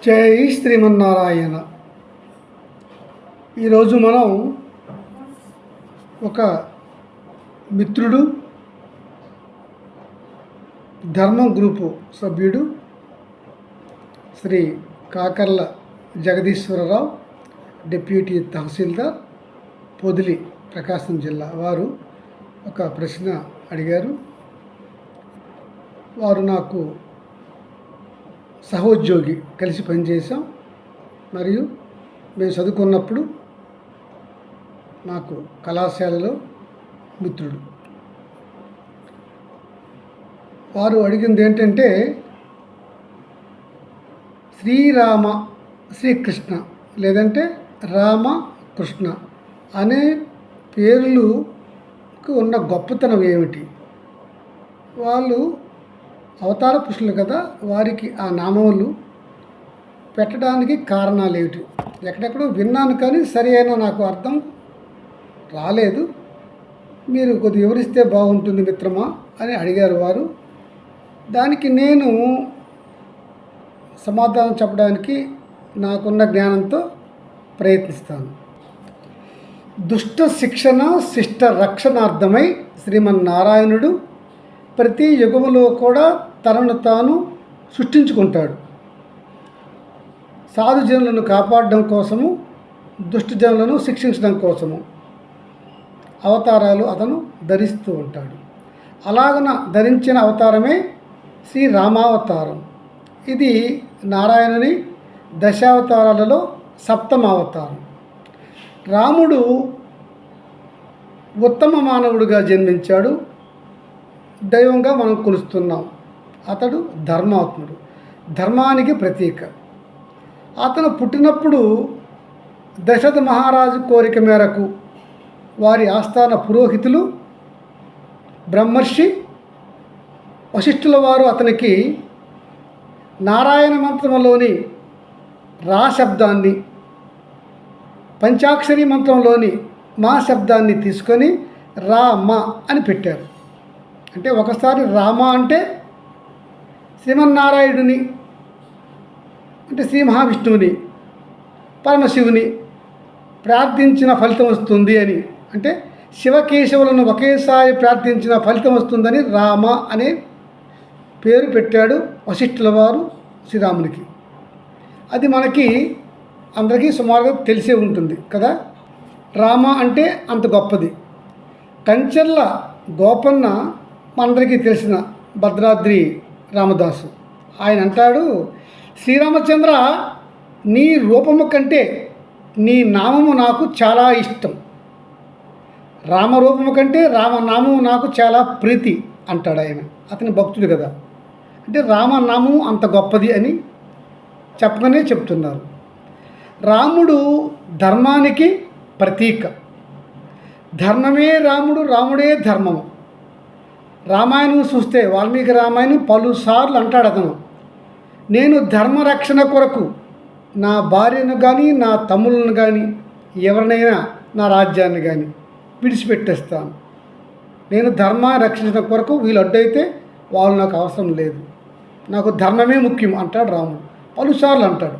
జై శ్రీమన్నారాయణ. ఈరోజు మనం ఒక మిత్రుడు, ధర్మం గ్రూపు సభ్యుడు శ్రీ కాకర్ల జగదీశ్వరరావు, డిప్యూటీ తహసీల్దార్, పొదిలి, ప్రకాశం జిల్లా వారు ఒక ప్రశ్న అడిగారు. వారు నాకు సహోద్యోగి, కలిసి పనిచేసాం. మరియు మేము చదువుకున్నప్పుడు నాకు కళాశాలలో మిత్రుడు. వారు అడిగింది ఏంటంటే, శ్రీరామ, శ్రీకృష్ణ లేదంటే రామకృష్ణ అనే పేర్లకు ఉన్న గొప్పతనం ఏమిటి? వాళ్ళు అవతార పురుషులు కదా, వారికి ఆ నామములు పెట్టడానికి కారణాలు ఏమిటి? ఎక్కడెక్కడో విన్నాను కానీ సరి అయినా నాకు అర్థం రాలేదు. మీరు కొద్దిగా వివరిస్తే బాగుంటుంది మిత్రమా అని అడిగారు వారు. దానికి నేను సమాధానం చెప్పడానికి నాకున్న జ్ఞానంతో ప్రయత్నిస్తాను. దుష్ట శిక్షణ, శిష్ట రక్షణార్థమై శ్రీమన్నారాయణుడు ప్రతి యుగములో కూడా తనను తాను సృష్టించుకుంటాడు. సాధుజనులను కాపాడడం కోసము, దుష్టజనులను శిక్షించడం కోసము అవతారాలు అతను ధరిస్తూ ఉంటాడు. అలాగన ధరించిన అవతారమే శ్రీరామావతారం. ఇది నారాయణుని దశావతారాలలో సప్తమ అవతారం. రాముడు ఉత్తమ మానవుడిగా జన్మించాడు. దైవంగా మనం కొలుస్తున్నాం. అతడు ధర్మాత్ముడు, ధర్మానికి ప్రతీక. అతను పుట్టినప్పుడు దశరథ మహారాజు కోరిక మేరకు వారి ఆస్థాన పురోహితులు బ్రహ్మర్షి వశిష్ఠుల వారు అతనికి నారాయణ మంత్రంలోని రా శబ్దాన్ని, పంచాక్షరి మంత్రంలోని మా శబ్దాన్ని తీసుకొని రామ అని పెట్టారు. అంటే ఒకసారి రామ అంటే శ్రీమన్నారాయణుని, అంటే శ్రీ మహావిష్ణువుని, పరమశివుని ప్రార్థించిన ఫలితం వస్తుంది అని, అంటే శివకేశవులను ఒకేసారి ప్రార్థించిన ఫలితం వస్తుందని రామ అనే పేరు పెట్టాడు వశిష్ఠుల వారు శ్రీరామునికి. అది మనకి అందరికీ సుమారుగా తెలిసే ఉంటుంది కదా. రామ అంటే అంత గొప్పది. కంచెర్ల గోపన్న మనందరికీ తెలిసిన భద్రాద్రి రామదాసు, ఆయన అంటాడు, శ్రీరామచంద్ర, నీ రూపము కంటే నీ నామము నాకు చాలా ఇష్టం. రామరూపము కంటే రామనామము నాకు చాలా ప్రీతి అంటాడు ఆయన. అతని భక్తుడు కదా. అంటే రామనామము అంత గొప్పది అని చెప్పగానే చెప్తున్నారు. రాముడు ధర్మానికి ప్రతీక. ధర్మమే రాముడు, రాముడే ధర్మము. రామాయణం చూస్తే వాల్మీకి రామాయణం పలుసార్లు అంటాడు అతను, నేను ధర్మరక్షణ కొరకు నా భార్యను కానీ, నా తమ్ములను కానీ, ఎవరినైనా, నా రాజ్యాన్ని కానీ విడిచిపెట్టేస్తాను. నేను ధర్మ రక్షణ కొరకు వీళ్ళు అడ్డైతే వాళ్ళు నాకు అవసరం లేదు, నాకు ధర్మమే ముఖ్యం అంటాడు రాముడు. పలుసార్లు అంటాడు.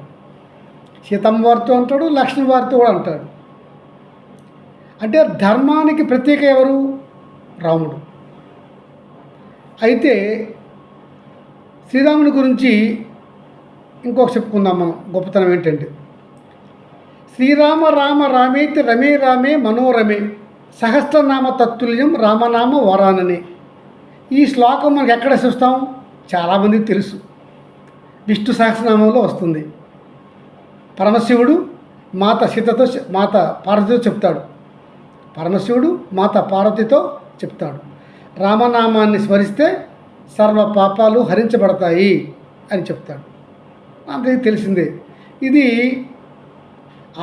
సీతమ్మ వారితో అంటాడు, లక్ష్మణ్ వారితో కూడా అంటాడు. అంటే ధర్మానికి ప్రత్యేక ఎవరు? రాముడు. అయితే శ్రీరాముని గురించి ఇంకొక చెప్పుకుందాం మనం. గొప్పతనం ఏంటంటే, శ్రీరామ రామ రామేతి రమే రామే మనోరమే సహస్రనామ తత్తుల్యం రామనామ వరాననే. ఈ శ్లోకం మనకు ఎక్కడ చూస్తాం? చాలామందికి తెలుసు. విష్ణు సహస్రనామంలో వస్తుంది. పరమశివుడు మాత సీతతో, మాత పార్వతితో చెప్తాడు. పరమశివుడు మాత పార్వతితో చెప్తాడు, రామనామాన్ని స్మరిస్తే సర్వ పాపాలు హరించబడతాయి అని చెప్తాడు. అందరికీ తెలిసిందే. ఇది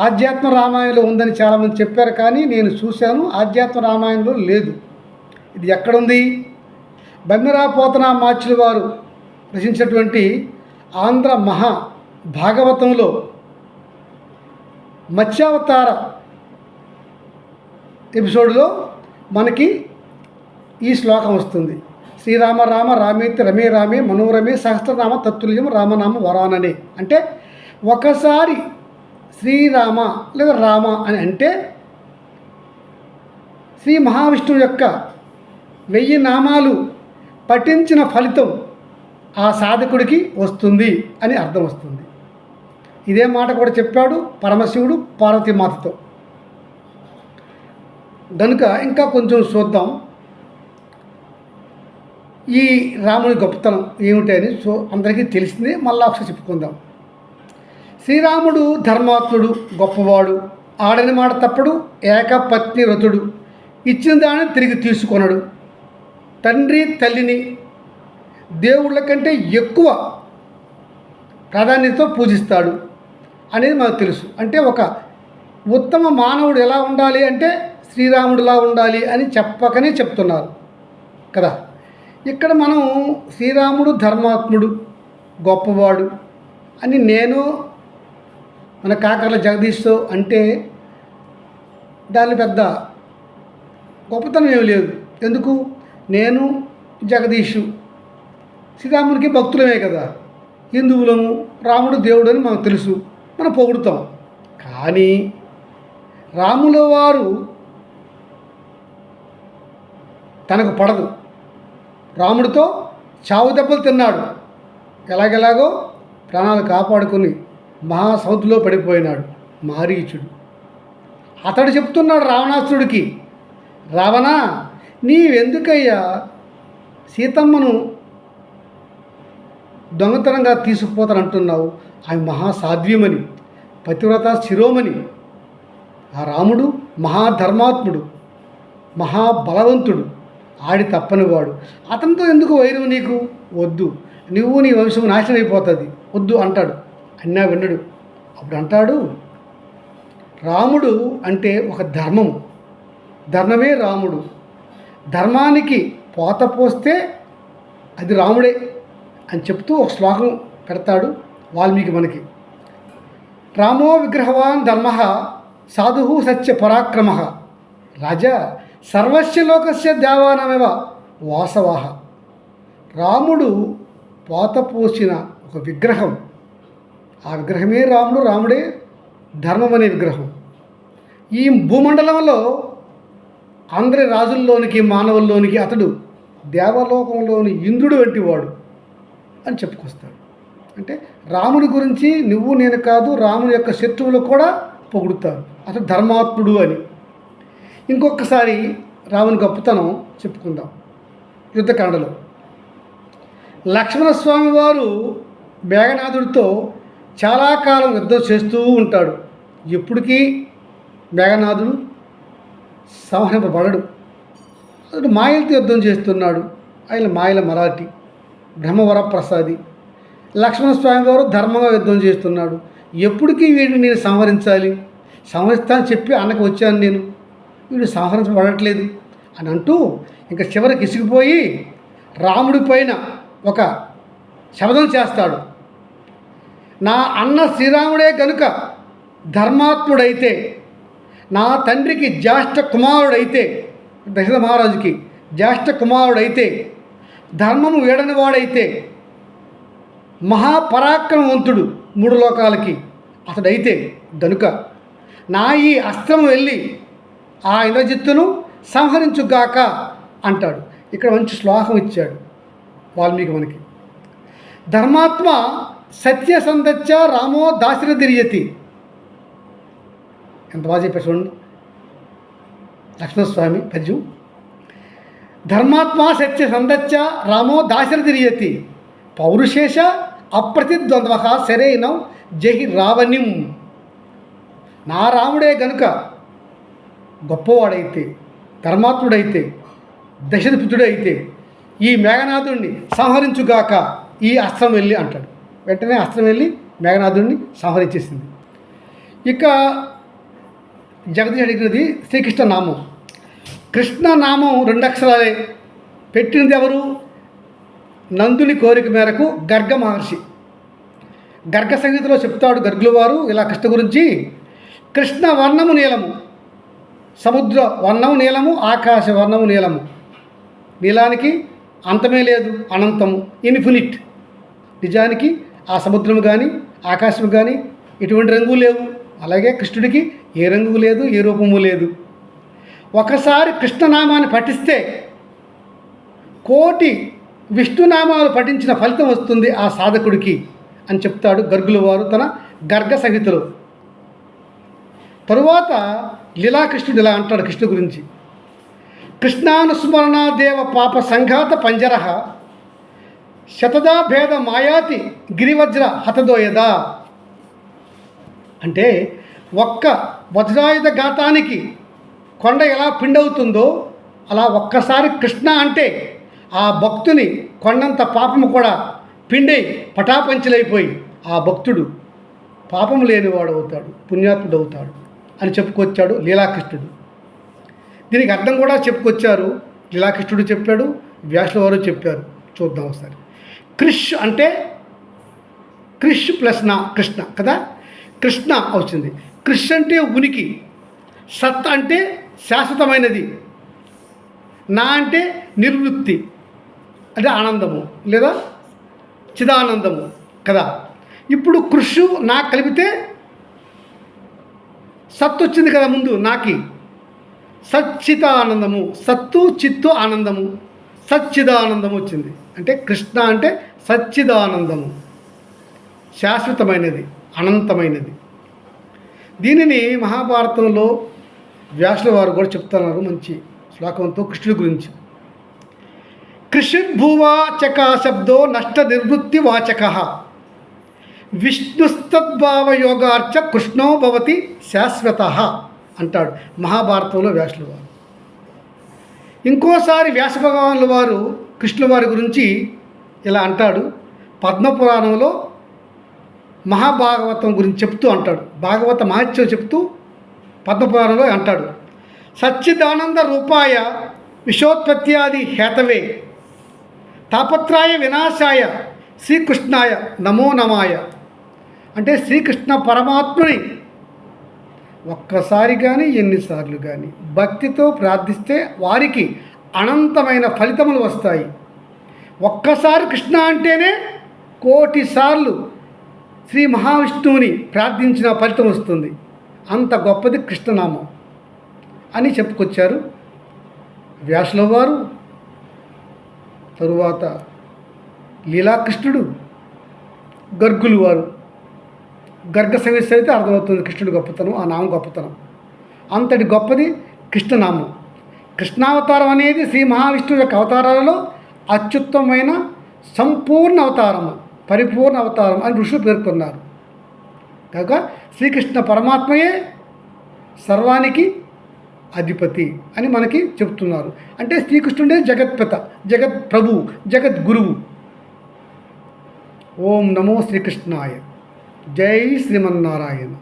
ఆధ్యాత్మ రామాయణంలో ఉందని చాలామంది చెప్పారు, కానీ నేను చూశాను, ఆధ్యాత్మ రామాయణంలో లేదు. ఇది ఎక్కడుంది? బమ్మిరా పోతన మాచులు వారు రచించినటువంటి ఆంధ్ర మహా భాగవతంలో మత్స్యావతార ఎపిసోడ్లో మనకి ఈ శ్లోకం వస్తుంది. శ్రీరామ రామ రామేతి రమే రామే మనోరమే సహస్రనామ తత్తుల్యం రామనామ వరాననే. అంటే ఒకసారి శ్రీరామ లేదా రామ అని అంటే శ్రీ మహావిష్ణువు యొక్క 1000 నామాలు పఠించిన ఫలితం ఆ సాధకుడికి వస్తుంది అని అర్థం వస్తుంది. ఇదే మాట కూడా చెప్పాడు పరమశివుడు పార్వతీమాతతో. కనుక ఇంకా కొంచెం చూద్దాం ఈ రాముని గొప్పతనం ఏమిటి అని. అందరికీ తెలిసిందే, మళ్ళా ఒకసారి చెప్పుకుందాం. శ్రీరాముడు ధర్మాత్ముడు, గొప్పవాడు, ఆడని మాట తప్పడు, ఏకపత్ని వ్రతుడు, ఇచ్చిన దాన్ని తిరిగి తీసుకొనడు, తండ్రి తల్లిని దేవుళ్ళ కంటే ఎక్కువ ప్రాధాన్యతతో పూజిస్తాడు అనేది మనకు తెలుసు. అంటే ఒక ఉత్తమ మానవుడు ఎలా ఉండాలి అంటే శ్రీరాముడిలా ఉండాలి అని చెప్పకనే చెప్తున్నారు కదా. ఇక్కడ మనం శ్రీరాముడు ధర్మాత్ముడు, గొప్పవాడు అని నేను మన కాకర్ల జగదీష్తో అంటే దాని పెద్ద గొప్పతనం ఏమి లేదు. ఎందుకు? నేను జగదీషు శ్రీరామునికి భక్తులమే కదా, హిందువులము, రాముడు దేవుడు అని మనకు తెలుసు, మనం పొగుడుతాం. కానీ రాముల వారు తనకు పడదు, రాముడితో చావు దెబ్బలు తిన్నాడు, ఎలాగెలాగో ప్రాణాలు కాపాడుకొని మహాసముద్రంలో పడిపోయినాడు మారీచుడు. అతడు చెప్తున్నాడు రావణాసురుడికి, రావణ నీవెందుకయ్యా సీతమ్మను దొంగతనంగా తీసుకుపోతానంటున్నావు? ఆమె మహాసాధ్వ్యమని, పతివ్రత శిరోమణి. ఆ రాముడు మహాధర్మాత్ముడు, మహాబలవంతుడు, ఆడి తప్పనివాడు. అతనితో ఎందుకు వైరం నీకు? వద్దు, నువ్వు నీ వంశం నాశనం అయిపోతుంది, వద్దు అంటాడు. అన్నా విన్నడు. అప్పుడు అంటాడు, రాముడు అంటే ఒక ధర్మము, ధర్మమే రాముడు, ధర్మానికి పోత పోస్తే అది రాముడే అని చెప్తూ ఒక శ్లోకం పెడతాడు వాల్మీకి మనకి. రామో విగ్రహవాన్ ధర్మ సాధు సత్య పరాక్రమ రాజా సర్వస్య లోకస్య దేవానమేవ వాసవాహ. రాముడు పోత పోసిన ఒక విగ్రహం, ఆ విగ్రహమే రాముడు, రాముడే ధర్మం అనే విగ్రహం. ఈ భూమండలంలో అందరి రాజుల్లోనికి మానవుల్లోనికి అతడు దేవలోకంలోని ఇంద్రుడు వంటి వాడు అని చెప్పుకొస్తాడు. అంటే రాముడి గురించి నువ్వు నేను కాదు, రాముని యొక్క శత్రువులు కూడా పొగుడుతారు, అతడు ధర్మాత్ముడు అని. ఇంకొకసారి రాముని గొప్పతనం చెప్పుకుందాం. యుద్ధకాండలో లక్ష్మణస్వామి వారు మేఘనాథుడితో చాలా కాలం యుద్ధం చేస్తూ ఉంటాడు. ఎప్పటికీ మేఘనాథుడు సంహరింపబడడు. అతడు మాయలతో యుద్ధం చేస్తున్నాడు. ఆయన మాయల మరాఠి, బ్రహ్మవర ప్రసాది. లక్ష్మణస్వామి వారు ధర్మంగా యుద్ధం చేస్తున్నాడు. ఎప్పటికీ వీడిని నేను సంహరించాలి, సంహరిస్తానని చెప్పి అన్నకు వచ్చాను నేను, వీడు సంహరించబడట్లేదు అని అంటూ ఇంకా చివరికి ఇసిగిపోయి రాముడి పైన ఒక శపథం చేస్తాడు. నా అన్న శ్రీరాముడే గనుక ధర్మాత్ముడైతే, నా తండ్రికి జ్యేష్ఠ కుమారుడైతే, దశరథ మహారాజుకి జ్యేష్ఠ కుమారుడైతే, ధర్మము వీడని వాడైతే, మహాపరాక్రమవంతుడు 3 లోకాలకి అతడైతే గనుక నా ఈ అస్త్రం వెళ్ళి ఆ ఇంద్రజిత్తును సంహరించుగాక అంటాడు. ఇక్కడ మంచి శ్లోకం ఇచ్చాడు వాల్మీకి మనకి. ధర్మాత్మ సత్యసంధచ్చ రామో దాశరథిర్యతి. ఎంత బాగా చెప్పారు చూడండి లక్ష్మణస్వామి పద్యం. ధర్మాత్మ సత్యసంధచ్చ రామో దాశరథిర్యతి పౌరుషేష అప్రతిద్వంద్వ శరైనం జహి రావణిం. నా రాముడే గనుక గొప్పవాడైతే, ధర్మాత్ముడైతే, దశరథపుత్రుడైతే ఈ మేఘనాథుడిని సంహరించుగాక ఈ అస్త్రం వెళ్ళి అంటాడు. వెంటనే అస్త్రం వెళ్ళి మేఘనాథుడిని సంహరించేసింది. ఇక జగదీష్ అడిగినది శ్రీకృష్ణ నామం. కృష్ణ నామం 2 అక్షరాలే. పెట్టినది ఎవరు? నందుని కోరిక మేరకు గర్గ మహర్షి. గర్గ సంగీతంలో చెప్తాడు గర్గుల వారు ఇలా కృష్ణ గురించి. కృష్ణ వర్ణము నీలము, సముద్ర వర్ణము నీలము, ఆకాశ వర్ణము నీలము. నీలానికి అంతమే లేదు, అనంతము, ఇన్ఫినిట్. నిజానికి ఆ సముద్రం కానీ ఆకాశం కానీ ఎటువంటి రంగు లేవు. అలాగే కృష్ణుడికి ఏ రంగు లేదు, ఏ రూపము లేదు. ఒకసారి కృష్ణనామాన్ని పఠిస్తే కోటి విష్ణునామాలు పఠించిన ఫలితం వస్తుంది ఆ సాధకుడికి అని చెప్తాడు గర్గుల వారు తన గర్గ సంహితలో. తరువాత లీలాకృష్ణుడు ఇలా అంటాడు కృష్ణ గురించి: కృష్ణానుస్మరణాదేవ పాప సంఘాత పంజర శతదా భేద మాయాతి గిరివజ్ర హతదోయదా. అంటే ఒక్క వజ్రాయుధ ఘాతానికి కొండ ఎలా పిండవుతుందో అలా ఒక్కసారి కృష్ణ అంటే ఆ భక్తుని కొండంత పాపము కూడా పిండి పటాపంచలైపోయి ఆ భక్తుడు పాపము లేనివాడు అవుతాడు, పుణ్యాత్ముడు అవుతాడు అని చెప్పుకొచ్చాడు లీలాకృష్ణుడు. దీనికి అర్థం కూడా చెప్పుకొచ్చారు. లీలాకృష్ణుడు చెప్పాడు, వ్యాసుల వారు చెప్పారు. చూద్దాం ఒకసారి. కృష్ అంటే కృష్ ప్లస్ నా కృష్ణ కదా, కృష్ణ వచ్చింది. కృష్ అంటే ఉనికి, సత్ అంటే శాశ్వతమైనది, నా అంటే నిర్వృత్తి అంటే ఆనందము లేదా చిదానందము కదా. ఇప్పుడు కృషు నా కలిపితే సత్తు వచ్చింది కదా ముందు నాకి, సచ్చిదానందము, సత్తు చిత్తు ఆనందము, సచ్చిదానందము వచ్చింది. అంటే కృష్ణ అంటే సచ్చిదానందము, శాశ్వతమైనది, అనంతమైనది. దీనిని మహాభారతంలో వ్యాసుల వారు కూడా చెప్తున్నారు మంచి శ్లోకంతో కృష్ణుడి గురించి. కృషిర్భువాచక శబ్దో నష్ట నిర్వృత్తి వాచక విష్ణుస్తద్భావయోగార్చ కృష్ణో భవతి శాశ్వత అంటాడు మహాభారతంలో వ్యాసుల వారు. ఇంకోసారి వ్యాస భగవానుల వారు కృష్ణుల వారి గురించి ఇలా అంటాడు. పద్మపురాణంలో మహాభాగవతం గురించి చెప్తూ అంటాడు, భాగవత మహత్యం చెప్తూ పద్మపురాణంలో అంటాడు: సచ్చిదానంద రూపాయ విశ్వోత్పత్యాది హేతవే తాపత్రాయ వినాశాయ శ్రీకృష్ణాయ నమో నమాయ. అంటే శ్రీకృష్ణ పరమాత్మని ఒక్కసారి కానీ ఎన్నిసార్లు కానీ భక్తితో ప్రార్థిస్తే వారికి అనంతమైన ఫలితములు వస్తాయి. ఒక్కసారి కృష్ణ అంటేనే కోటి సార్లు శ్రీ మహావిష్ణువుని ప్రార్థించిన ఫలితం వస్తుంది. అంత గొప్పది కృష్ణనామం అని చెప్పుకొచ్చారు వ్యాసుల వారు. తరువాత లీలాకృష్ణుడు, గర్గులు వారు. గర్గ సంహిత అయితే అర్థమవుతుంది కృష్ణుడి గొప్పతనం, ఆ నామం గొప్పతనం. అంతటి గొప్పది కృష్ణనామం. కృష్ణావతారం అనేది శ్రీ మహావిష్ణువు యొక్క అవతారాలలో అత్యుత్తమైన సంపూర్ణ అవతారము, పరిపూర్ణ అవతారం అని ఋషులు పేర్కొన్నారు. కనుక శ్రీకృష్ణ పరమాత్మయే సర్వానికి అధిపతి అని మనకి చెప్తున్నారు. అంటే శ్రీకృష్ణుడే జగత్పిత, జగత్ ప్రభువు, జగద్గురువు. ఓం నమో శ్రీకృష్ణాయ. జై శ్రీమన్నారాయణ.